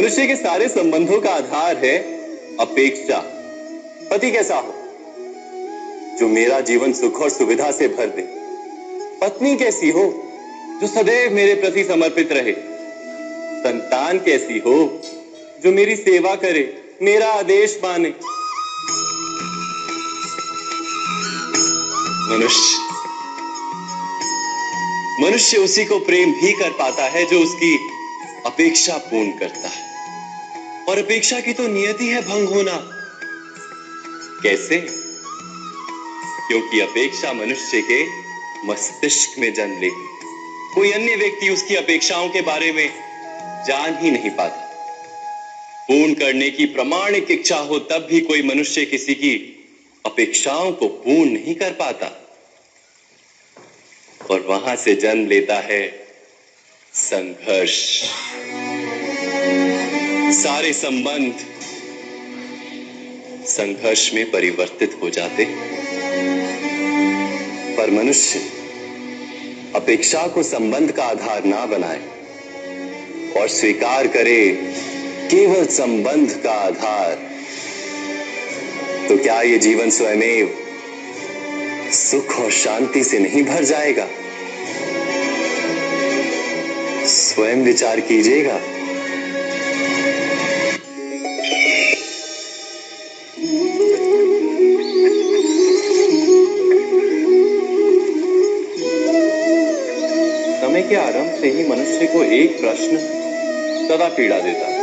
मनुष्य के सारे संबंधों का आधार है अपेक्षा। पति कैसा हो जो मेरा जीवन सुख और सुविधा से भर दे। पत्नी कैसी हो जो सदैव मेरे प्रति समर्पित रहे। संतान कैसी हो जो मेरी सेवा करे, मेरा आदेश माने। मनुष्य उसी को प्रेम भी कर पाता है जो उसकी अपेक्षा पूर्ण करता है, और अपेक्षा की तो नियति है भंग होना। कैसे? क्योंकि अपेक्षा मनुष्य के मस्तिष्क में जन्म लेती। कोई अन्य व्यक्ति उसकी अपेक्षाओं के बारे में जान ही नहीं पाता। पूर्ण करने की प्रामाणिक इच्छा हो तब भी कोई मनुष्य किसी की अपेक्षाओं को पूर्ण नहीं कर पाता, और वहां से जन्म लेता है संघर्ष। सारे संबंध संघर्ष में परिवर्तित हो जाते। पर मनुष्य अपेक्षा को संबंध का आधार ना बनाए और स्वीकार करे केवल संबंध का आधार, तो क्या ये जीवन स्वयमेव सुख और शांति से नहीं भर जाएगा? स्वयं विचार कीजिएगा। समय के आरंभ से ही मनुष्य को एक प्रश्न सदा पीड़ा देता है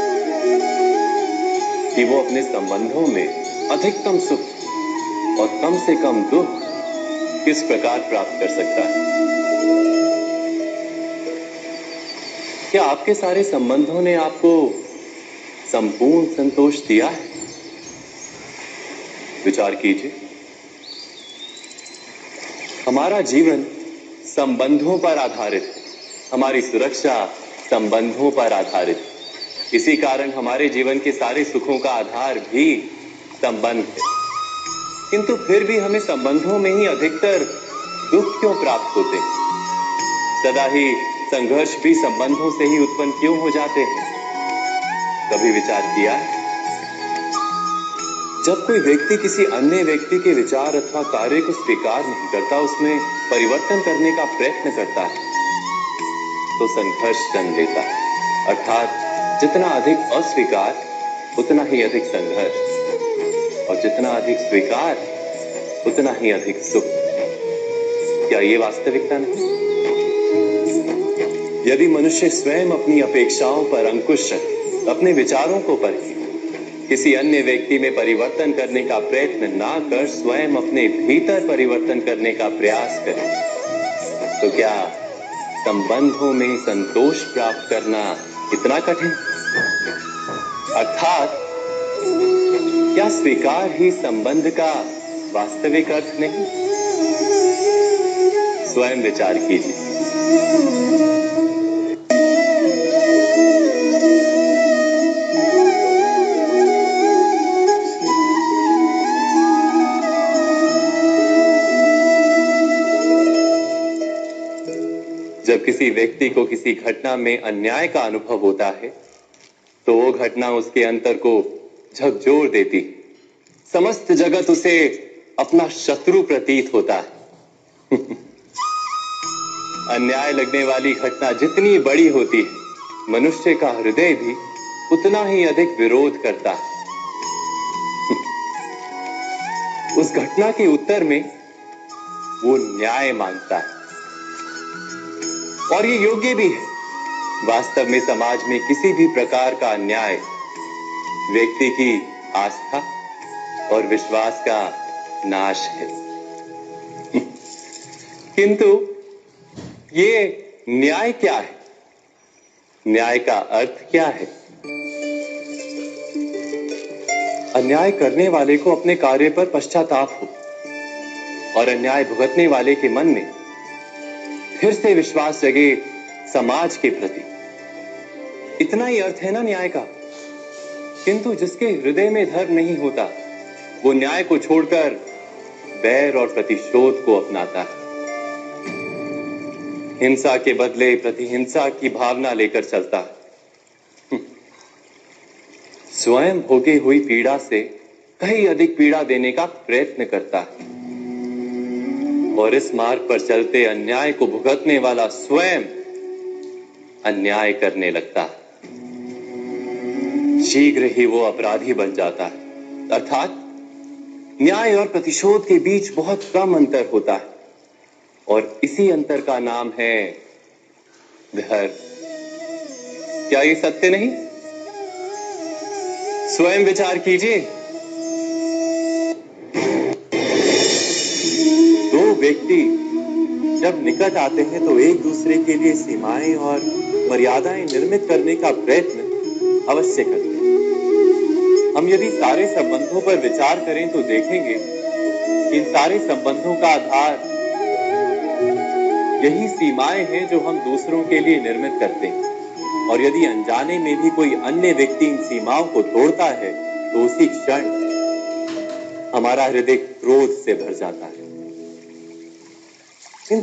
कि वो अपने संबंधों में अधिकतम सुख और कम से कम दुख किस प्रकार प्राप्त कर सकता है। क्या आपके सारे संबंधों ने आपको संपूर्ण संतोष दिया है? विचार कीजिए। हमारा जीवन संबंधों पर आधारित है, हमारी सुरक्षा संबंधों पर आधारित है। इसी कारण हमारे जीवन के सारे सुखों का आधार भी संबंध है। किंतु फिर भी हमें संबंधों में ही अधिकतर दुख क्यों प्राप्त होते हैं? सदा ही संघर्ष भी संबंधों से ही उत्पन्न क्यों हो जाते हैं? कभी विचार किया? जब कोई व्यक्ति किसी अन्य व्यक्ति के विचार अथवा कार्य को स्वीकार नहीं करता, उसमें परिवर्तन करने का प्रयत्न करता है, तो संघर्ष जन्म लेता है। अर्थात जितना अधिक अस्वीकार उतना ही अधिक संघर्ष, और जितना अधिक स्वीकार उतना ही अधिक सुख। क्या ये वास्तविकता नहीं? यदि मनुष्य स्वयं अपनी अपेक्षाओं पर अंकुश रखे, अपने विचारों को परखे, किसी अन्य व्यक्ति में परिवर्तन करने का प्रयत्न ना कर स्वयं अपने भीतर परिवर्तन करने का प्रयास करे, तो क्या संबंधों में संतोष प्राप्त करना इतना कठिन? अर्थात क्या स्वीकार ही संबंध का वास्तविक अर्थ नहीं? स्वयं विचार कीजिए। जब किसी व्यक्ति को किसी घटना में अन्याय का अनुभव होता है, तो वो घटना उसके अंतर को झकझोर देती। समस्त जगत उसे अपना शत्रु प्रतीत होता है। अन्याय लगने वाली घटना जितनी बड़ी होती है, मनुष्य का हृदय भी उतना ही अधिक विरोध करता है। उस घटना के उत्तर में वो न्याय मांगता है, और ये योग्य भी है। वास्तव में समाज में किसी भी प्रकार का अन्याय व्यक्ति की आस्था और विश्वास का नाश है। किंतु ये न्याय क्या है? न्याय का अर्थ क्या है? अन्याय करने वाले को अपने कार्य पर पश्चाताप हो, और अन्याय भुगतने वाले के मन में फिर से विश्वास जगे समाज के प्रति। इतना ही अर्थ है ना न्याय का। किंतु जिसके हृदय में धर्म नहीं होता, वो न्याय को छोड़कर बैर और प्रतिशोध को अपनाता है। हिंसा के बदले प्रतिहिंसा की भावना लेकर चलता है। स्वयं भोगी हुई पीड़ा से कहीं अधिक पीड़ा देने का प्रयत्न करता है और इस मार्ग पर चलते अन्याय को भुगतने वाला स्वयं अन्याय करने लगता है। शीघ्र ही वो अपराधी बन जाता है, अर्थात न्याय और प्रतिशोध के बीच बहुत कम अंतर होता है और इसी अंतर का नाम है धर्म। क्या ये सत्य नहीं? स्वयं विचार कीजिए। दो व्यक्ति जब निकट आते हैं तो एक दूसरे के लिए सीमाएं और मर्यादाएं निर्मित करने का प्रयत्न अवश्य करते हैं। हम यदि सारे संबंधों पर विचार करें तो देखेंगे कि इन सारे संबंधों का आधार यही सीमाएं हैं जो हम दूसरों के लिए निर्मित करते हैं। और यदि अनजाने में भी कोई अन्य व्यक्ति इन सीमाओं को तोड़ता है तो उसी क्षण हमारा हृदय क्रोध से भर जाता है। इन